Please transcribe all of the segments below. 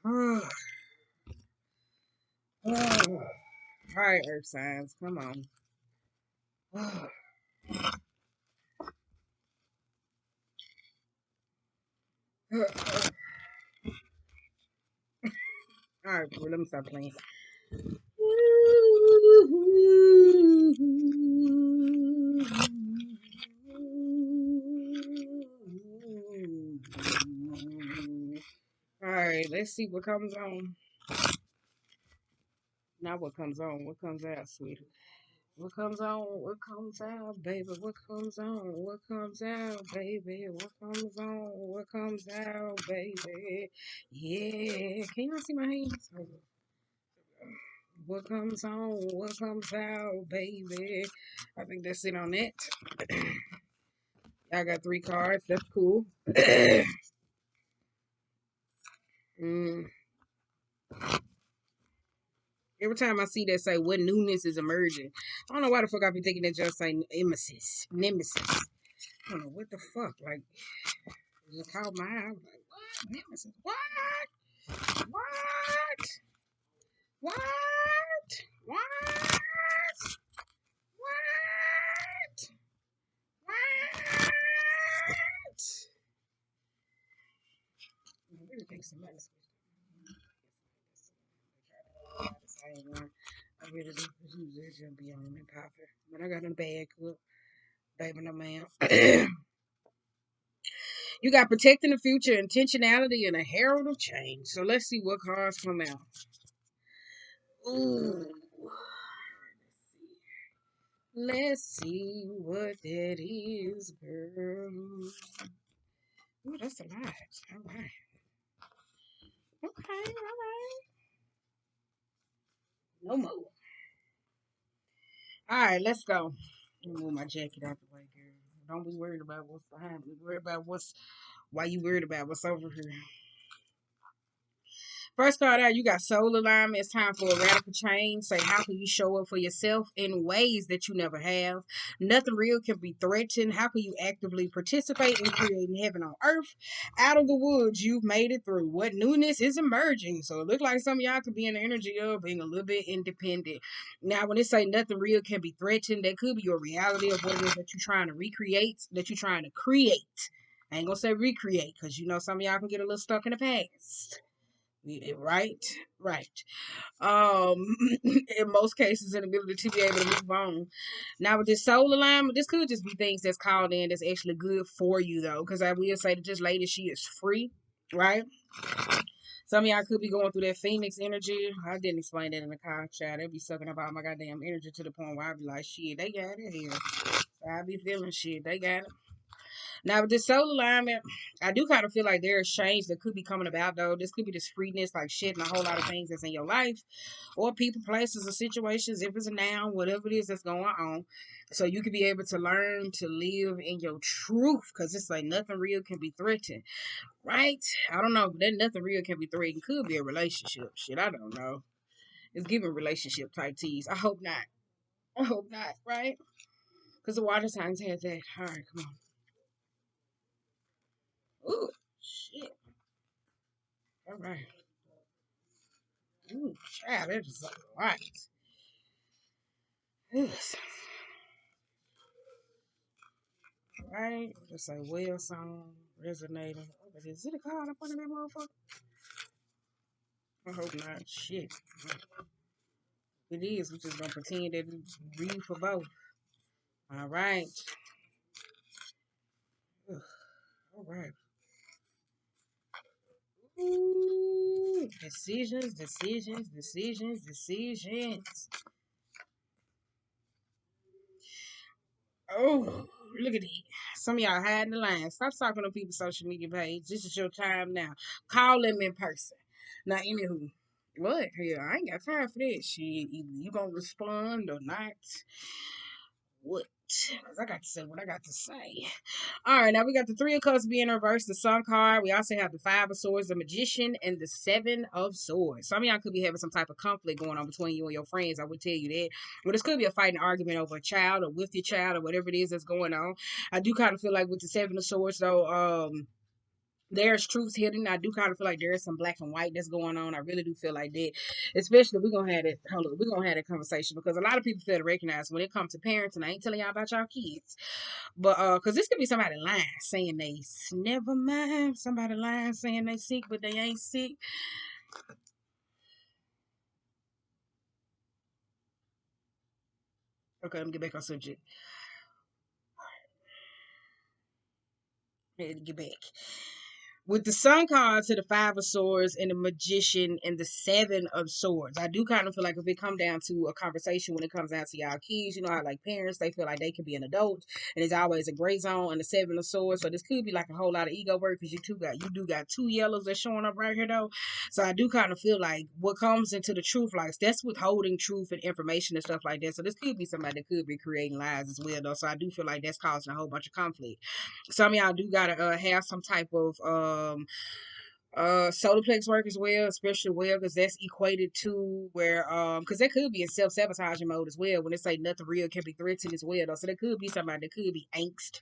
All right, Earth signs, come on. All right, well, let me stop playing. All right, let's see what comes on. Not what comes on, what comes out, sweetie. What comes on, what comes out, baby? What comes on, what comes out, baby? What comes on, what comes out, baby? Yeah, can y'all see my hands? What comes on, what comes out, baby? I think that's it on that. I got 3 cards. That's cool. mm. Every time I see that say what newness is emerging, I don't know why the fuck I be thinking that just say nemesis. I don't know what the fuck. Like, it just caught my eye. I was like, what? Nemesis? What? What? What? What? What? What? I really think somebody I really do. It's gonna be on and popping. But I got in the bag. Look, baby, no ma'am. You got protecting the future, intentionality, and a herald of change. So let's see what cards come out. Ooh. Let's see what that is, girl. Ooh, that's a lot. All right. Okay, all right. No more. All right, let's go. Let me move my jacket out the way, girl. Don't be worried about what's behind me. Worry about why you worried about what's over here. First card out, you got soul alignment. It's time for a radical change. Say, how can you show up for yourself in ways that you never have? Nothing real can be threatened. How can you actively participate in creating heaven on earth? Out of the woods, you've made it through. What newness is emerging? So it looks like some of y'all could be in the energy of being a little bit independent. Now, when they say nothing real can be threatened, that could be your reality of what it is that you're trying to recreate, that you're trying to create. I ain't gonna say recreate, because you know some of y'all can get a little stuck in the past. Right, right. In most cases, an ability to be able to move on. Now with this soul alignment, this could just be things that's called in that's actually good for you though, because I will say that this lady, she is free, right? Some of y'all could be going through that Phoenix energy. I didn't explain that in the car chat. They be sucking up all my goddamn energy to the point where I be like, shit, they got it here. So I be feeling shit, they got it. Now with this solar alignment, I do kind of feel like there's change that could be coming about though. This could be this freeness, like shedding a whole lot of things that's in your life, or people, places, or situations. If it's a noun, whatever it is that's going on, so you can be able to learn to live in your truth, because it's like nothing real can be threatened, right? I don't know, but that nothing real can be threatened could be a relationship. Shit, I don't know. It's giving relationship type tease. I hope not. I hope not, right? Because the water signs had that. All right, come on. Ooh, shit. All right. Ooh, child, that is a lot. Yes. Right? Just a well song, resonating. Oh, is it a card up under that motherfucker? I hope not. Shit. It is. We're just gonna pretend that it's read for both. All right. Ugh. All right. Ooh, decisions, decisions, decisions, decisions. Oh, look at it. Some of y'all hiding the line. Stop talking on people's social media page. This is your time now. Call them in person. Now, anywho, what? Hell, I ain't got time for that shit. Either you gonna respond or not. What? Because I got to say what I got to say. All right, now we got the Three of Cups being reversed, the Sun card. We also have the Five of Swords, the Magician, and the Seven of Swords. Some of y'all could be having some type of conflict going on between you and your friends. I would tell you that. But this could be a fighting argument over a child or with your child or whatever it is that's going on. I do kind of feel like with the Seven of Swords, though, there's truth hidden. I do kind of feel like there is some black and white that's going on. I really do feel like that. Especially we're gonna have that we're gonna have that conversation because a lot of people fail to recognize when it comes to parents, and I ain't telling y'all about y'all kids. But because this could be somebody lying saying never mind, somebody lying saying they sick, but they ain't sick. Okay, let me get back on subject. Ready to get back. With the Sun card to the Five of Swords and the Magician and the Seven of Swords, I do kind of feel like if it come down to a conversation when it comes down to y'all kids, you know how like parents, they feel like they can be an adult and it's always a gray zone and the Seven of Swords. So this could be like a whole lot of ego work because you do got two yellows that's showing up right here though. So I do kind of feel like what comes into the truth, like that's withholding truth and information and stuff like that. So this could be somebody that could be creating lies as well though. So I do feel like that's causing a whole bunch of conflict. Some of y'all do gotta have some type of solar plex work as well, especially well because that's equated to where because that could be in self-sabotaging mode as well when they say nothing real can be threatened as well though. So there could be somebody that could be angst.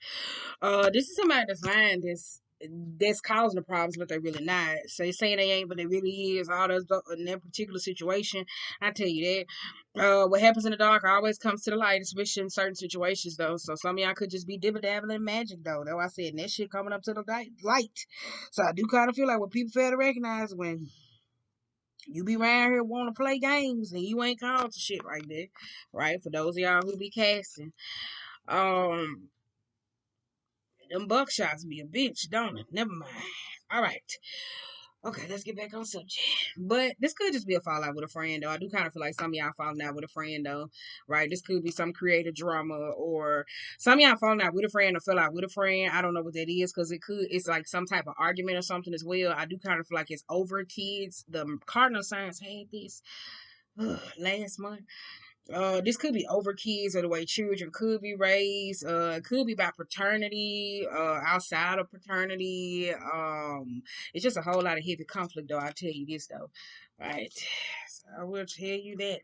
This is somebody that's lying that's causing the problems, but they really not. So they saying they ain't, but they really is. All those in that particular situation, I tell you that. What happens in the dark always comes to the light, especially in certain situations, though. So some of y'all could just be dibble dabbling in magic, though. That's why I said and that shit coming up to the light. So I do kind of feel like what people fail to recognize when you be around here want to play games and you ain't called to shit right there, right? For those of y'all who be casting, um, them buckshots be a bitch, don't it? Never mind. All right. Okay, let's get back on subject. But this could just be a fallout with a friend, though. I do kind of feel like some of y'all falling out with a friend, though, right? This could be some creative drama, or some of y'all falling out with a friend or fell out with a friend. I don't know what that is because it's like some type of argument or something as well. I do kind of feel like it's over kids. The cardinal signs had this last month. This could be over kids or the way children could be raised. It could be about paternity, outside of paternity. It's just a whole lot of heavy conflict, though. I'll tell you this, though. Right. So I will tell you that.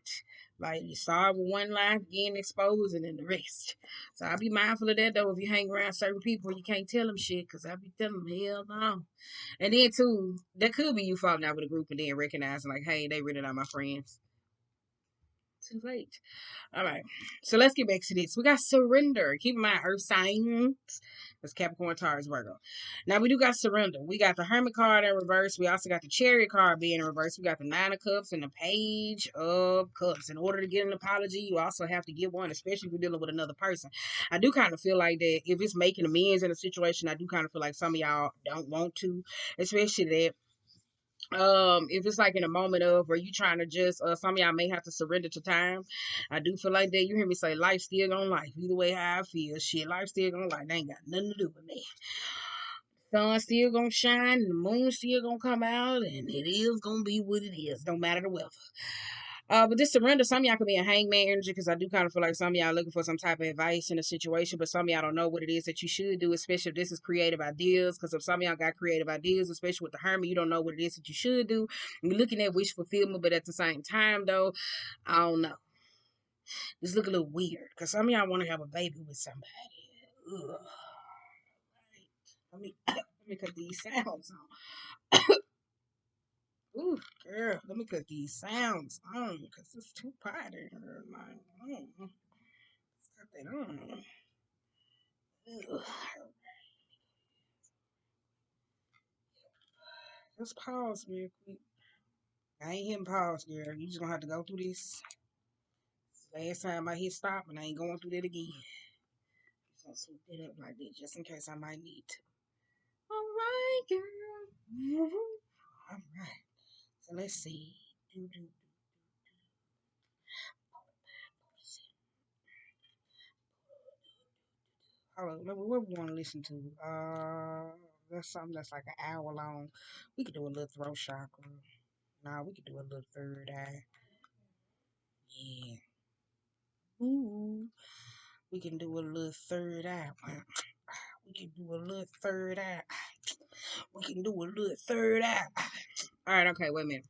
Like, you start with one line, getting exposed, and then the rest. So I'll be mindful of that, though, if you hang around certain people, you can't tell them shit, because I'll be telling them, hell no. And then, too, that could be you falling out with a group and then recognizing, like, hey, they really not my friends. Too late. All right. So let's get back to this. We got surrender. Keep in mind, earth signs. That's Capricorn, Taurus, Virgo. Now we do got surrender. We got the Hermit card in reverse. We also got the Chariot card being in reverse. We got the Nine of Cups and the Page of Cups. In order to get an apology, you also have to give one, especially if you're dealing with another person. I do kind of feel like that if it's making amends in a situation, I do kind of feel like some of y'all don't want to, especially that if it's like in a moment of where you trying to just some of y'all may have to surrender to time. I do feel like that. You hear me say life still gonna life. Either way how I feel, shit, life still gonna life. They ain't got nothing to do with me. Sun still gonna shine and the moon still gonna come out and it is gonna be what it is, no matter the weather. But this surrender, some of y'all could be a hangman energy because I do kind of feel like some of y'all looking for some type of advice in a situation, but some of y'all don't know what it is that you should do, especially if this is creative ideas. Because if some of y'all got creative ideas, especially with the Hermit, you don't know what it is that you should do. You're looking at wish fulfillment, but at the same time, though, I don't know. This look a little weird because some of y'all want to have a baby with somebody. Ugh. Let me cut these sounds on. Ooh, girl, let me cut these sounds on because it's too potty. Like, cut that on. Ugh. Just pause real quick. I ain't hitting pause, girl. You just gonna have to go through this. Last time I hit stop and I ain't going through that again. Just gonna swoop it up like that just in case I might need to. Alright, girl. Alright. So let's see. Hold on, what we want to listen to? That's something that's like an hour long. We could do a little throat chakra. Nah, we could do a little third eye. Yeah. Ooh. We can do a little third eye. We can do a little third eye. We can do a little third eye. All right, okay, wait a minute.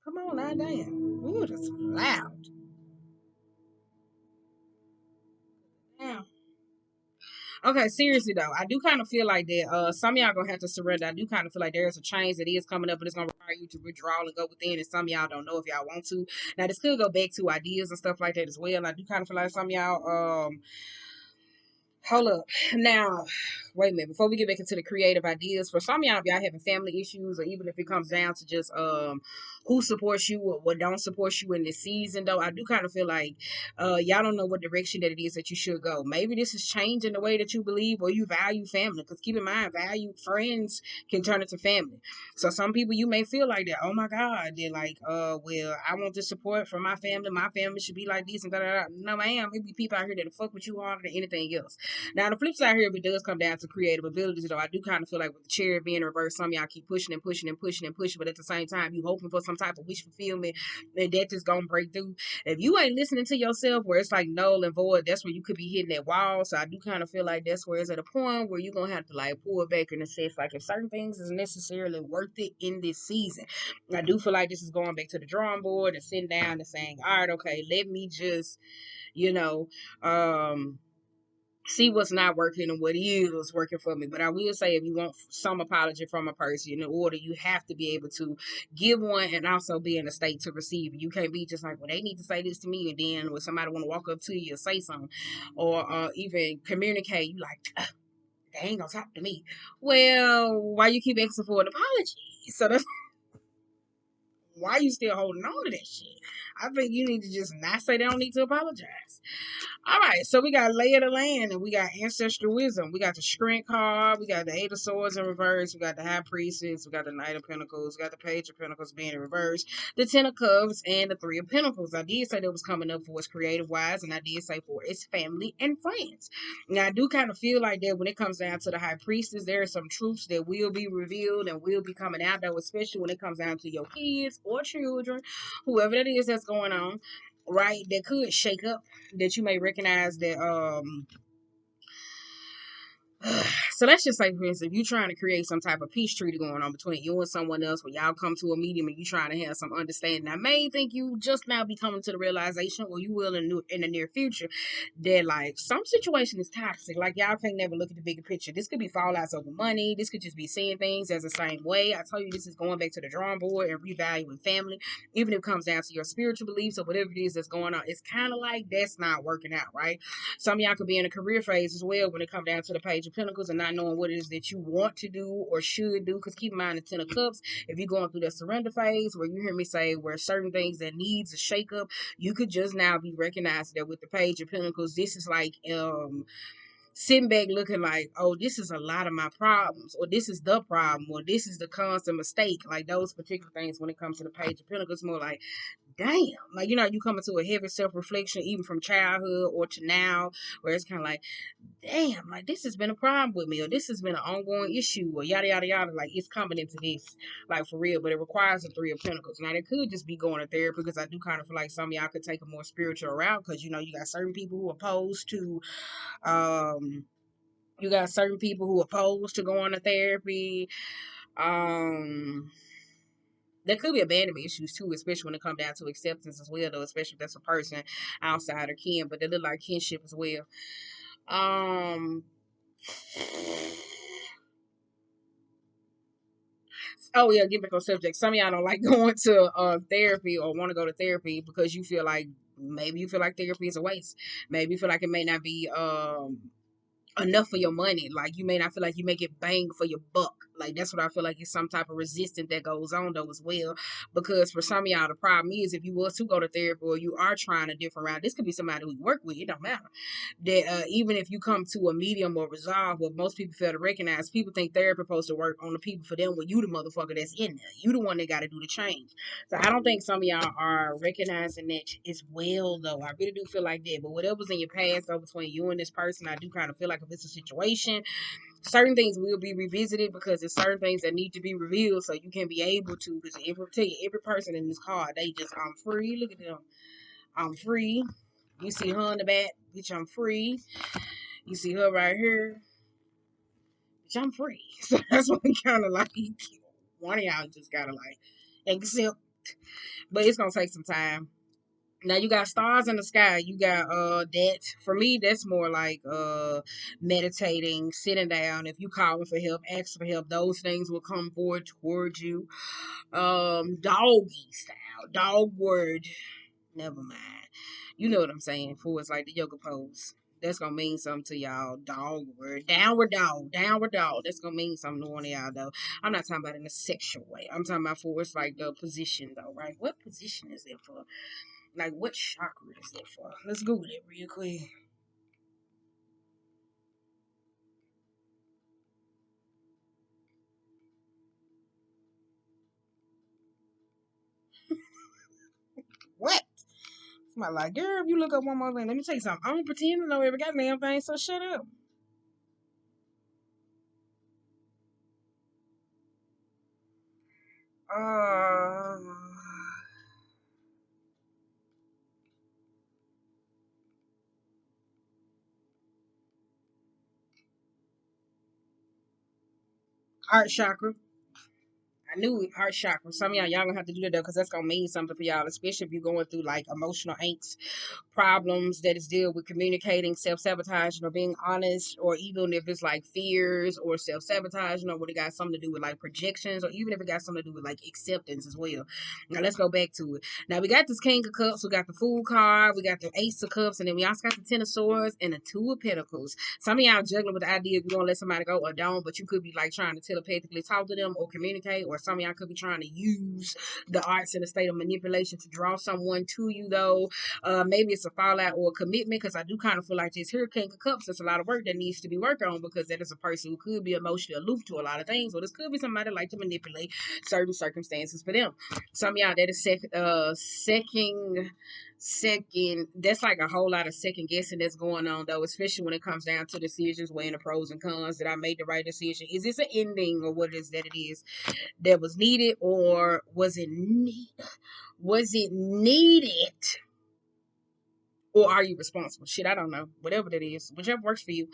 Come on now, damn. Ooh, that's loud. Damn. Okay, seriously though, I do kind of feel like that. Some of y'all gonna have to surrender. I do kind of feel like there's a change that is coming up, and it's gonna require you to withdraw and go within. And some of y'all don't know if y'all want to. Now, this could go back to ideas and stuff like that as well. And I do kind of feel like some of y'all hold up. Now, wait a minute. Before we get back into the creative ideas, for some of y'all, if y'all having family issues, or even if it comes down to just who supports you or what don't support you in this season, though, I do kind of feel like y'all don't know what direction that it is that you should go. Maybe this is changing the way that you believe or you value family. Because keep in mind, value friends can turn into family. So some people you may feel like that. Oh my God, they're like, well, I want the support from my family. My family should be like this and da da da. No, ma'am. It be people out here that fuck with you harder than anything else. Now, the flip side here, if it does come down to creative abilities, though, I do kind of feel like with the chair being reversed, some of y'all keep pushing and pushing and pushing and pushing, but at the same time, you hoping for some type of wish fulfillment and that just gonna break through. If you ain't listening to yourself, where it's like null and void, that's where you could be hitting that wall. So I do kind of feel like that's where it's at a point where you're gonna have to like pull it back in a sense, like if certain things is necessarily worth it in this season. I do feel like this is going back to the drawing board and sitting down and saying, all right, okay, let me just, you know, see what's not working and what is working for me. But I will say, if you want some apology from a person in order, you have to be able to give one and also be in a state to receive it. You can't be just like, well, they need to say this to me, and then when somebody want to walk up to you and say something, or even communicate, you like, they ain't gonna talk to me. Well, why you keep asking for an apology? So that's why you still holding on to that shit. I think you need to just not say they don't need to apologize. All right, so we got Lay of the Land, and we got Ancestral Wisdom. We got the Strength card. We got the Eight of Swords in reverse. We got the High Priestess. We got the Knight of Pentacles. We got the Page of Pentacles being in reverse. The Ten of Cups and the Three of Pentacles. I did say that was coming up for us creative wise, and I did say for its family and friends. Now, I do kind of feel like that when it comes down to the High Priestess, there are some truths that will be revealed and will be coming out, though, especially when it comes down to your kids or children, whoever that is that's going on, right? That could shake up, that you may recognize that so let's just say, for instance, if you're trying to create some type of peace treaty going on between you and someone else, where y'all come to a medium and you trying to have some understanding, I may think you just now be coming to the realization, or you will in the near future, that like some situation is toxic. Like y'all can't never look at the bigger picture. This could be fallouts over money. This could just be seeing things as the same way. I tell you, this is going back to the drawing board and revaluing family, even if it comes down to your spiritual beliefs or whatever it is that's going on. It's kind of like that's not working out, right? Some of y'all could be in a career phase as well when it comes down to the Page of Pentacles and not knowing what it is that you want to do or should do. Because keep in mind, the Ten of Cups, if you're going through that surrender phase where you hear me say where certain things that needs a shake up, you could just now be recognized that with the Page of Pentacles, this is like sitting back looking like, oh, this is a lot of my problems, or this is the problem, or this is the constant mistake. Like those particular things when it comes to the Page of Pentacles, more like, damn, like, you come into a heavy self-reflection even from childhood or to now, where it's kind of like, damn, like this has been a problem with me, or this has been an ongoing issue, or yada yada yada. Like it's coming into this, like for real. But it requires a Three of Pentacles. Now it could just be going to therapy, because I do kind of feel like some of y'all could take a more spiritual route, because you got certain people who are opposed to you got certain people who are opposed to going to therapy. um there could be abandonment issues too, especially when it comes down to acceptance as well, though, especially if that's a person outside of kin, but they look like kinship as well. Um, oh yeah, get back on subject. Some of y'all don't like going to therapy or want to go to therapy because you feel like maybe you feel like therapy is a waste. Maybe you feel like it may not be enough for your money. Like you may not feel like you make it bang for your buck. Like that's what I feel like is some type of resistance that goes on though as well. Because for some of y'all, the problem is if you was to go to therapy or you are trying a different route, this could be somebody who you work with. It don't matter. That even if you come to a medium or resolve, what most people fail to recognize, people think therapy supposed to work on the people for them when you the motherfucker that's in there. You the one that got to do the change. So I don't think some of y'all are recognizing that as well though. I really do feel like that. But whatever's in your past though between you and this person, I do kind of feel like if it's a situation, certain things will be revisited because there's certain things that need to be revealed so you can be able to. Because every person in this card, they just, I'm free. Look at them. I'm free. You see her in the back, bitch, I'm free. You see her right here, bitch, I'm free. So that's what we kind of like. One of y'all just gotta like accept, but it's gonna take some time. Now you got stars in the sky. You got that for me. That's more like meditating, sitting down. If you calling for help, ask for help. Those things will come forward towards you. Doggy style, dog word. Never mind. You know what I'm saying? For it's like the yoga pose. That's gonna mean something to y'all. Dog word. Downward dog. Downward dog. That's gonna mean something to one of y'all though. I'm not talking about in a sexual way. I'm talking about for it's like the position though, right? What position is it for? Like what chakra is it for? Let's Google it real quick. What? Somebody like, girl, if you look up one more thing, let me tell you something. I don't pretend to know every goddamn thing, so shut up. Uh, heart chakra. I knew it, heart chakra. Some of y'all gonna have to do that though, because that's gonna mean something for y'all, especially if you're going through like emotional angst, problems that is deal with communicating, self-sabotaging, or being honest, or even if it's like fears or self-sabotaging, or what it got something to do with like projections, or even if it got something to do with like acceptance as well. Now let's go back to it. Now we got this King of Cups, we got the Fool card, we got the Ace of Cups, and then we also got the Ten of Swords and the Two of Pentacles. Some of y'all juggling with the idea of you gonna let somebody go or don't, but you could be like trying to telepathically talk to them or communicate, or some of y'all could be trying to use the arts in a state of manipulation to draw someone to you though. Maybe it's a fallout or a commitment, because I do kind of feel like this here King of Cups, there's a lot of work that needs to be worked on, because that is a person who could be emotionally aloof to a lot of things, or this could be somebody that like to manipulate certain circumstances for them. Some of y'all that is second, that's like a whole lot of second guessing that's going on though, especially when it comes down to decisions, weighing the pros and cons. Did I make the right decision? Is this an ending, or what is that it is that was needed, or was it needed, or are you responsible? Shit, I don't know. Whatever that is, whichever works for you.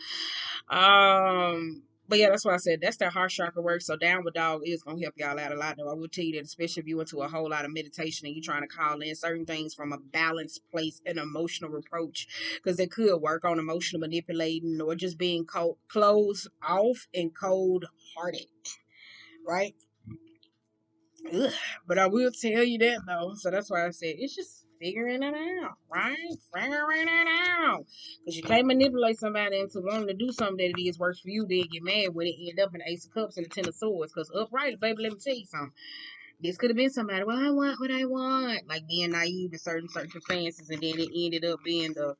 But yeah, that's why I said that's that heart chakra work. So downward dog is gonna help y'all out a lot though. I will tell you that, especially if you into a whole lot of meditation and you're trying to call in certain things from a balanced place, an emotional approach, because they could work on emotional manipulating or just being closed off and cold hearted, right? Ugh. But I will tell you that though. So that's why I said it's just figuring it out, right? Figuring it out. Because you can't manipulate somebody into wanting to do something that it is works for you, then get mad when it end up in the Ace of Cups and the Ten of Swords. Because upright, baby, let me tell you something. This could have been somebody, well, I want what I want. Like being naive to certain circumstances, and then it ended up being the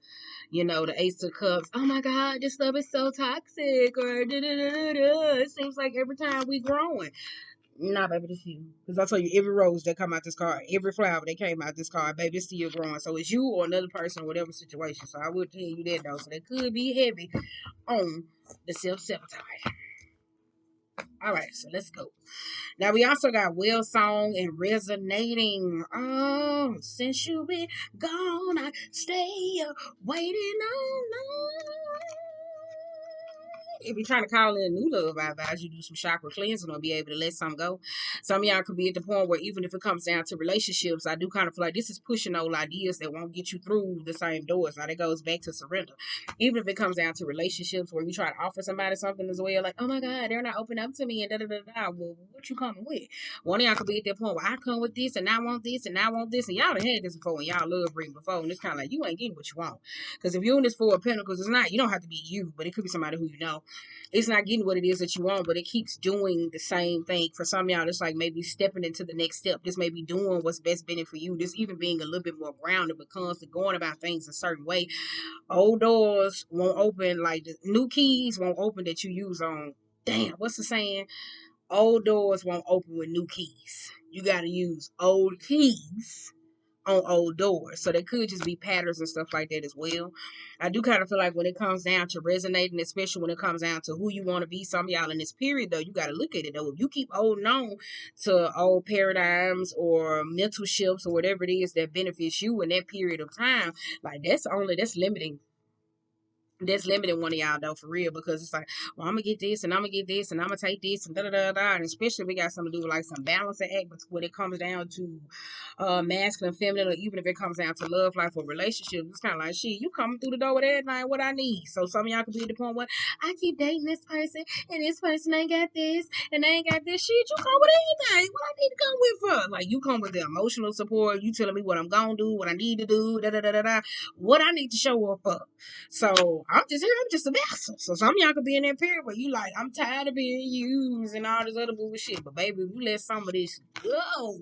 Ace of Cups. Oh my God, this love is so toxic, or da da da da. It seems like every time we growing. Nah, baby, this you. Because I tell you, every rose that come out this card, every flower that came out this card, baby, it's still growing. So it's you or another person, whatever situation. So I will tell you that though. So that could be heavy on the self-sabotage. All right, so let's go. Now we also got well song and resonating. Oh, since you been gone, I stay up waiting on. If you're trying to call in a new love, I advise you do some chakra cleansing or be able to let some go. Some of y'all could be at the point where even if it comes down to relationships, I do kind of feel like this is pushing old ideas that won't get you through the same doors. Now that goes back to surrender. Even if it comes down to relationships where you try to offer somebody something as well, like, oh my God, they're not open up to me and da da da da. Well, what you coming with? One of y'all could be at that point where I come with this and I want this and I want this, and y'all done had this before and y'all love reading before, and it's kind of like you ain't getting what you want. Because if you're in this Four of Pentacles, it's not, you don't have to be you, but it could be somebody who you know. It's not getting what it is that you want, but it keeps doing the same thing. For some of y'all, it's like maybe stepping into the next step. This may be doing what's best been for you. This even being a little bit more grounded, because the going about things a certain way. Old doors won't open, like the new keys won't open that you use on. Damn, what's the saying? Old doors won't open with new keys. You got to use old keys on old doors. So they could just be patterns and stuff like that as well. I do kind of feel like when it comes down to resonating, especially when it comes down to who you want to be, some of y'all in this period though, you got to look at it though. If you keep holding on to old paradigms or mental shifts or whatever it is that benefits you in that period of time, like that's limiting. That's limiting one of y'all though, for real, because it's like, well, I'm gonna get this and I'm gonna get this and I'm gonna take this and da da da da, and especially if we got something to do with like some balancing act, but when it comes down to masculine, feminine, or even if it comes down to love life or relationships, it's kind of like, shit, you coming through the door with everything what I need. So some of y'all could be at the point where I keep dating this person and this person ain't got this and they ain't got this shit. You come with anything. What I need to come with for? Like, you come with the emotional support. You telling me what I'm gonna do, what I need to do, da da da da da, what I need to show up for. So I'm just here. I'm just a vessel. So some of y'all could be in that period where you like, I'm tired of being used and all this other bullshit. But baby, if you let some of this go,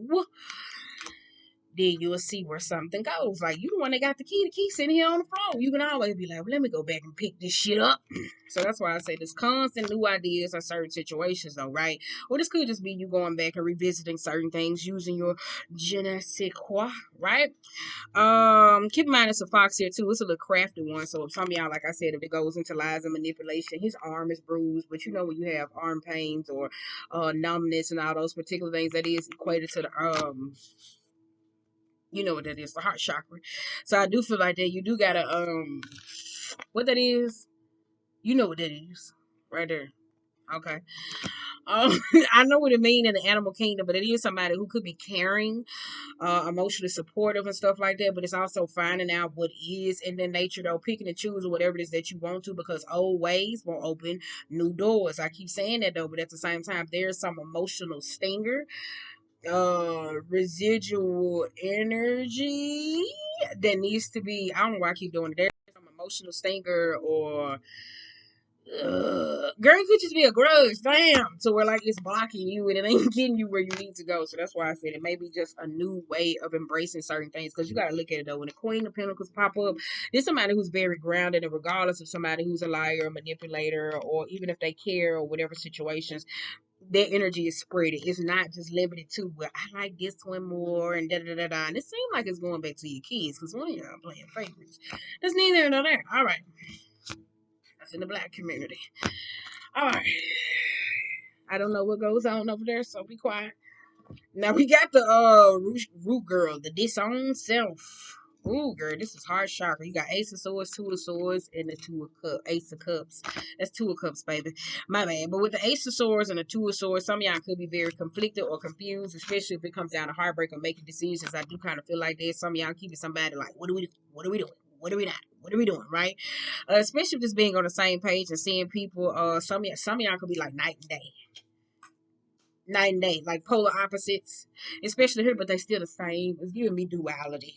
then you'll see where something goes. Like, you the one that got the key sitting here on the floor. You can always be like, well, let me go back and pick this shit up. So that's why I say there's constant new ideas on certain situations though, right? Or this could just be you going back and revisiting certain things using your je ne sais quoi, right? Keep in mind it's a fox here too. It's a little crafty one. So if some of y'all, like I said, if it goes into lies and manipulation, his arm is bruised. But you know when you have arm pains or numbness and all those particular things, that is equated to the you know what that is, the heart chakra. So I do feel like that you do gotta what that is, you know what that is, right there. Okay. I know what it means in the animal kingdom, but it is somebody who could be caring, emotionally supportive and stuff like that. But it's also finding out what is in their nature, though, picking and choosing whatever it is that you want to, because old ways will open new doors. I keep saying that though, but at the same time, there's some emotional stinger, residual energy that needs to be. I don't know why I keep doing it. There's some emotional stinger or girl, it could just be a grudge, damn, to where like it's blocking you and it ain't getting you where you need to go. So that's why I said it may be just a new way of embracing certain things. Because you got to look at it though, when the Queen of Pentacles pop up, there's somebody who's very grounded, and regardless of somebody who's a liar, a manipulator, or even if they care or whatever situations, their energy is spreading. It's not just limited to, well, I like this one more and da da da da. And it seems like it's going back to your kids because one of y'all playing favorites. There's neither here nor there. All right, that's in the black community. All right. I don't know what goes on over there, so be quiet. Now we got the root girl, the disowned self. Ooh, girl, this is hard chakra. You got Ace of Swords, Two of Swords, and the Ace of Cups. That's Two of Cups, baby. My bad. But with the Ace of Swords and the Two of Swords, some of y'all could be very conflicted or confused, especially if it comes down to heartbreak or making decisions. I do kind of feel like that. Some of y'all keeping somebody like, what do we do? What are we doing? What are we not? What are we doing, right? Especially just being on the same page and seeing people. Some of y'all could be like night and day, like polar opposites, especially here, but they still the same. It's giving me duality,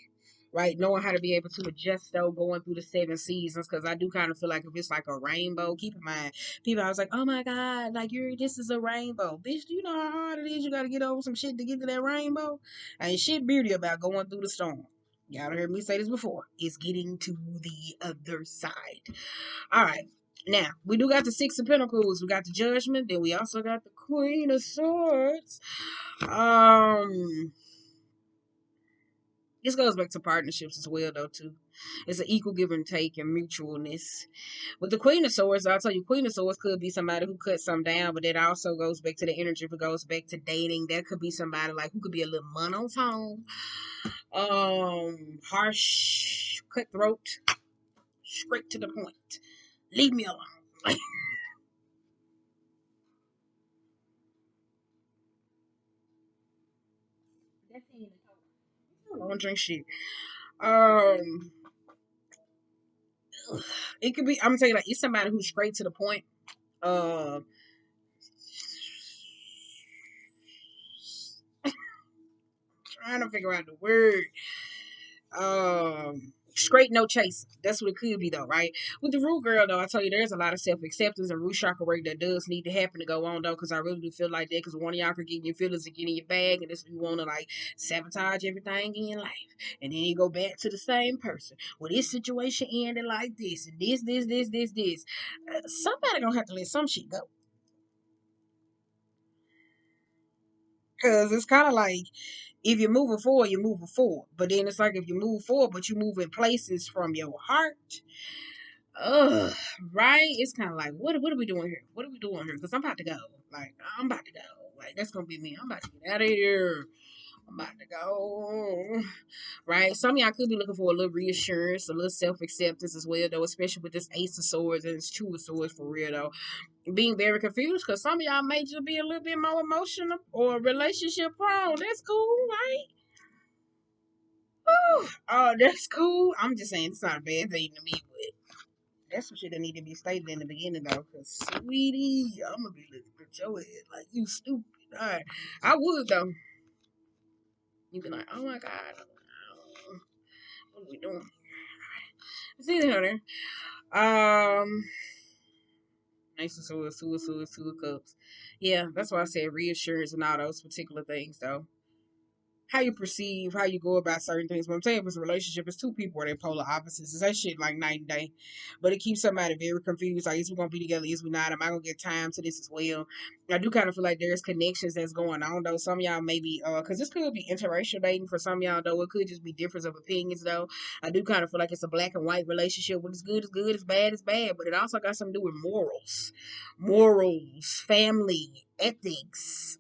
right? Knowing how to be able to adjust though, going through the 7 seasons, because I do kind of feel like if it's like a rainbow, keep in mind, people I was like, oh my god, like this is a rainbow, bitch. Do you know how hard it is? You got to get over some shit to get to that rainbow. Ain't shit beauty about going through the storm. Y'all heard me say this before. It's getting to the other side. All right. Now, we do got the Six of Pentacles. We got the Judgment. Then we also got the Queen of Swords. This goes back to partnerships as well, though, too. It's an equal give and take and mutualness. With the Queen of Swords, I'll tell you, Queen of Swords could be somebody who cuts some down, but it also goes back to the energy. If it goes back to dating, that could be somebody like who could be a little monotone, harsh, cutthroat, straight to the point. Leave me alone. I don't drink shit. Um, it could be. I'm gonna tell you, like, it's somebody who's straight to the point. Uh, trying to figure out the word. Straight no chase. That's what it could be though, right? With the root girl though, I tell you, there's a lot of self acceptance and root chakra work that does need to happen to go on though, because I really do feel like that. Because one of y'all could get in your feelings and get in your bag, and this you want to like sabotage everything in your life, and then you go back to the same person. Well, this situation ended like this, and this. Somebody gonna have to let some shit go, because it's kind of like if you're moving forward, you're moving forward. But then it's like if you move forward, but you move in places from your heart. Ugh, right? It's kind of like, what are we doing here? What are we doing here? Because I'm about to go. Like, I'm about to go. Like, that's going to be me. I'm about to get out of here. I'm about to go. Right? Some of y'all could be looking for a little reassurance, a little self acceptance as well, though, especially with this Ace of Swords and this Two of Swords for real, though. Being very confused because some of y'all may just be a little bit more emotional or relationship prone. That's cool, right? Whew. Oh, that's cool. I'm just saying it's not a bad thing to me, but that's some shit that need to be stated in the beginning, though. Because, sweetie, I'm going to be looking at your head like you stupid. All right. I would, though. You be like, oh my God. What are we doing? It's either Nice of Swords, Two of Swords, Two of Cups. Yeah, that's why I said reassurance and all those particular things, though. How you perceive, how you go about certain things. But I'm saying if it's a relationship, it's two people where they're polar opposites. It's that shit like night and day. But it keeps somebody very confused. Like, is we gonna be together? Is we not? Am I gonna get time to this as well? I do kind of feel like there's connections that's going on though. Some of y'all maybe because this could be interracial dating for some of y'all though. It could just be difference of opinions though. I do kind of feel like it's a black and white relationship. When it's good, it's bad, it's bad. But it also got something to do with morals, family, ethics,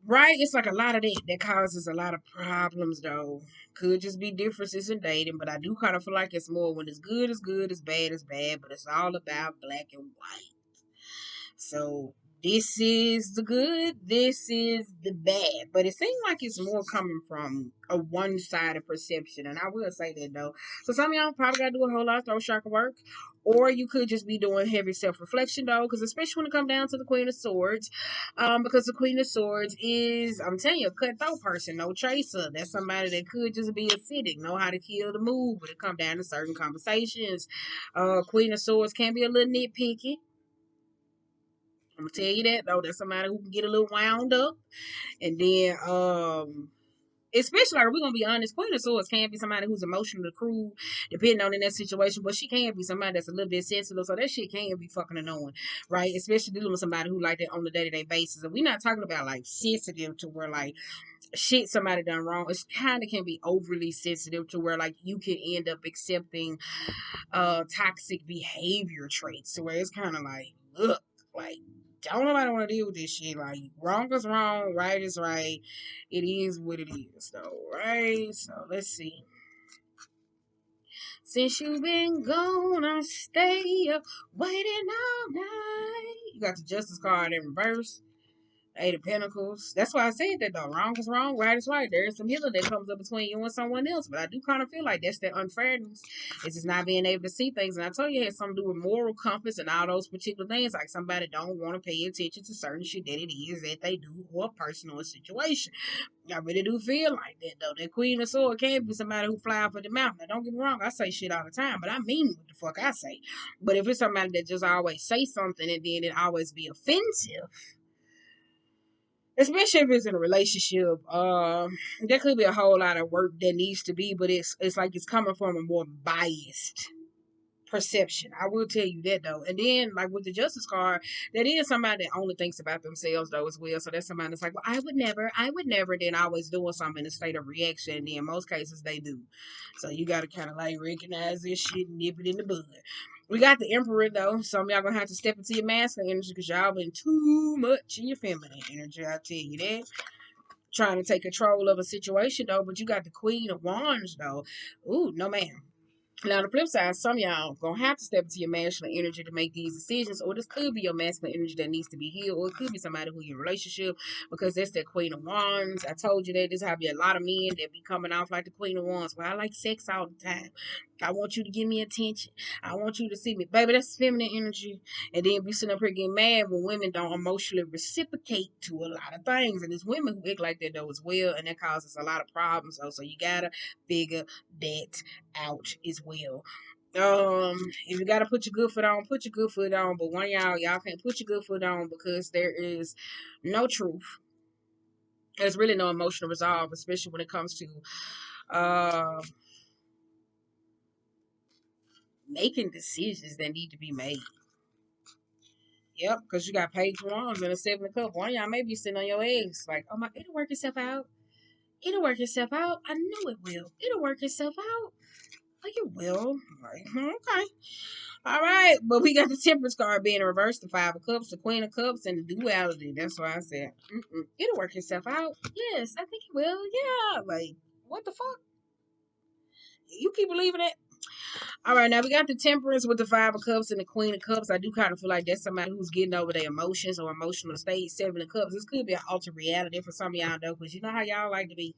right? It's like a lot of that causes a lot of problems, though. Could just be differences in dating, but I do kind of feel like it's more when it's good, it's bad, it's bad, but it's all about black and white. So this is the good, this is the bad. But it seems like it's more coming from a one-sided perception. And I will say that though. So some of y'all probably gotta do a whole lot of throat chakra work. Or you could just be doing heavy self-reflection though, because especially when it comes down to the Queen of Swords, because the Queen of Swords is, I'm telling you, a cutthroat person, no chaser. That's somebody that could just be acidic, know how to kill the mood when it comes down to certain conversations. Queen of Swords can be a little nitpicky. I'm gonna tell you that though. That's somebody who can get a little wound up, and then especially like we're gonna be honest, Queen of Swords can be somebody who's emotionally cruel, depending on in that situation, but she can be somebody that's a little bit sensitive, so that shit can be fucking annoying, right? Especially dealing with somebody who like that on a day-to-day basis. And we're not talking about like sensitive to where like shit somebody done wrong. It's kind of can be overly sensitive to where like you can end up accepting toxic behavior traits to where it's kind of like, look, like, don't nobody want to deal with this shit. Like, wrong is wrong, right is right. It is what it is, though, right? So let's see. Since you've been gone, I stay up waiting all night. You got the Justice card in reverse. Eight of Pentacles. That's why I said that though. Wrong is wrong, right is right. There is some healing that comes up between you and someone else. But I do kind of feel like that's that unfairness. It's just not being able to see things. And I told you it has something to do with moral compass and all those particular things. Like somebody don't want to pay attention to certain shit that it is that they do or a person or a situation. I really do feel like that though. That Queen of Swords can be somebody who fly up at the mouth. Now don't get me wrong, I say shit all the time, but I mean what the fuck I say. But if it's somebody that just always say something and then it always be offensive, especially if it's in a relationship, there could be a whole lot of work that needs to be, but it's like it's coming from a more biased perception. I will tell you that though. And then like with the Justice card, that is somebody that only thinks about themselves though as well. So that's somebody that's like, well, I would never, then always doing something in a state of reaction. And then in most cases they do. So you gotta kinda like recognize this shit and nip it in the bud. We got the Emperor though. Some of y'all gonna have to step into your masculine energy because y'all been too much in your feminine energy. I'll tell you that. Trying to take control of a situation though, but you got the Queen of Wands though. Ooh, no ma'am. Now, on the flip side, some of y'all gonna have to step into your masculine energy to make these decisions, or this could be your masculine energy that needs to be healed, or it could be somebody who you're in a relationship because that's that Queen of Wands. I told you that this have a lot of men that be coming off like the Queen of Wands. Well, I like sex all the time. I want you to give me attention. I want you to see me, baby. That's feminine energy, and then we sitting up here getting mad when women don't emotionally reciprocate to a lot of things, and it's women who act like that though as well, and that causes a lot of problems. So you gotta figure that out as well. If you gotta put your good foot on, put your good foot on. But one of y'all can't put your good foot on because there is no truth. There's really no emotional resolve, especially when it comes to uh making decisions that need to be made. Yep, because you got Page of Wands and a Seven of Cups. One of y'all may be sitting on your eggs, like, oh my, it'll work itself out. It'll work itself out. I know it will. It'll work itself out. Like you will. Like, okay. All right. But we got the Temperance card being reversed, the Five of Cups, the Queen of Cups, and the duality. That's why I said, it'll work itself out. Yes, I think it will. Yeah. Like, what the fuck? You keep believing it? All right, now we got the Temperance with the Five of Cups and the Queen of Cups. I do kind of feel like that's somebody who's getting over their emotions or emotional state. Seven of Cups. This could be an altered reality for some of y'all though, because you know how y'all like to be.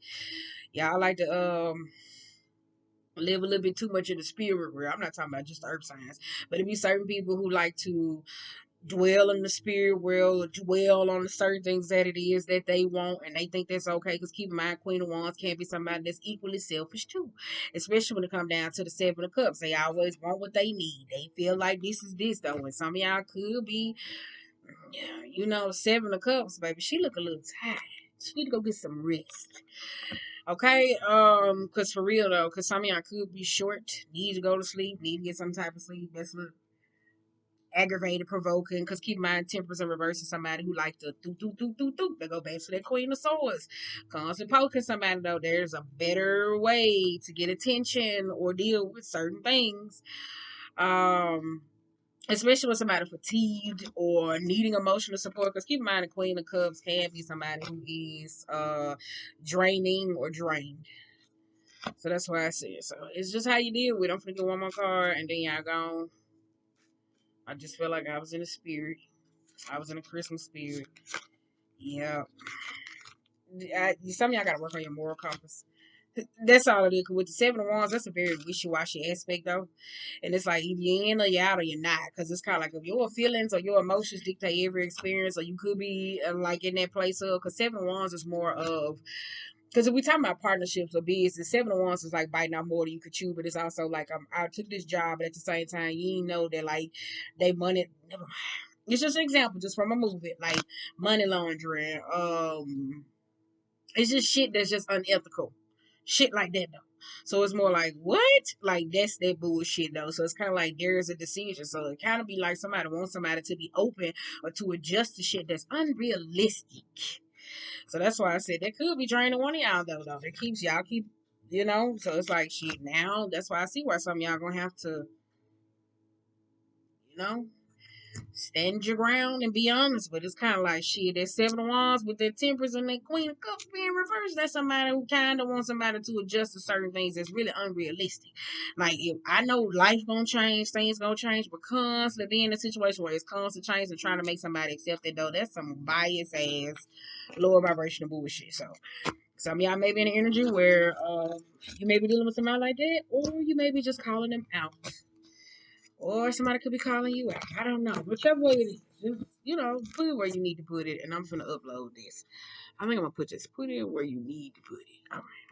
Y'all like to live a little bit too much in the spirit realm. I'm not talking about just earth signs, but it be certain people who like to dwell in the spirit world or dwell on the certain things that it is that they want and they think that's okay. Because keep in mind, Queen of Wands can't be somebody that's equally selfish too, especially when it comes down to the Seven of Cups. They always want what they need. They feel like this is this though, and some of y'all could be, the Seven of Cups, baby. She look a little tired. She need to go get some rest. Okay, cause for real though, cause some of y'all could be short, need to go to sleep, need to get some type of sleep. That's a aggravated, provoking. Because keep in mind, Temperance in reverse is somebody who like to do. They go back to that Queen of Swords. Constant poking somebody, though. There's a better way to get attention or deal with certain things. Especially when somebody fatigued or needing emotional support. Because keep in mind, the Queen of Cups can be somebody who is draining or drained. So that's why I said so. It's just how you deal with it. I'm finna get one more card and then y'all gone. I just feel like I was in a spirit. I was in a Christmas spirit. Yeah. Some of y'all gotta work on your moral compass. That's all it is. With the Seven of Wands, that's a very wishy-washy aspect, though. And it's like either you're in or you're out or you're not. Because it's kind of like if your feelings or your emotions dictate every experience, or you could be like in that place of. Because Seven of Wands is more of. Because if we talking about partnerships or business, Seven of Wands is like biting out more than you could chew, but it's also like I took this job, but at the same time, you ain't know that like they money. Never mind. It's just an example, just from a movie, like money laundering. It's just shit that's just unethical, shit like that though. So it's more like what, like that's that bullshit though. So it's kind of like there is a decision. So it kind of be like somebody wants somebody to be open or to adjust to shit that's unrealistic. So that's why I said that could be draining one of y'all though. It keeps y'all keep. So it's like shit now. That's why I see why some of y'all gonna have to, you know, stand your ground and be honest. But it's kind of like shit. That Seven of Wands with that Temperance and that Queen of Cups being reversed. That's somebody who kind of wants somebody to adjust to certain things that's really unrealistic. Like if I know life gonna change, things gonna change, but constantly being in a situation where it's constant change and trying to make somebody accept it though, that's some bias ass lower vibrational bullshit. So some of y'all may be in an energy where you may be dealing with somebody like that, or you may be just calling them out. Or somebody could be calling you out. I don't know. Whichever way it is. Just, put it where you need to put it. And I'm going to upload this. I think I'm going to put it where you need to put it. All right.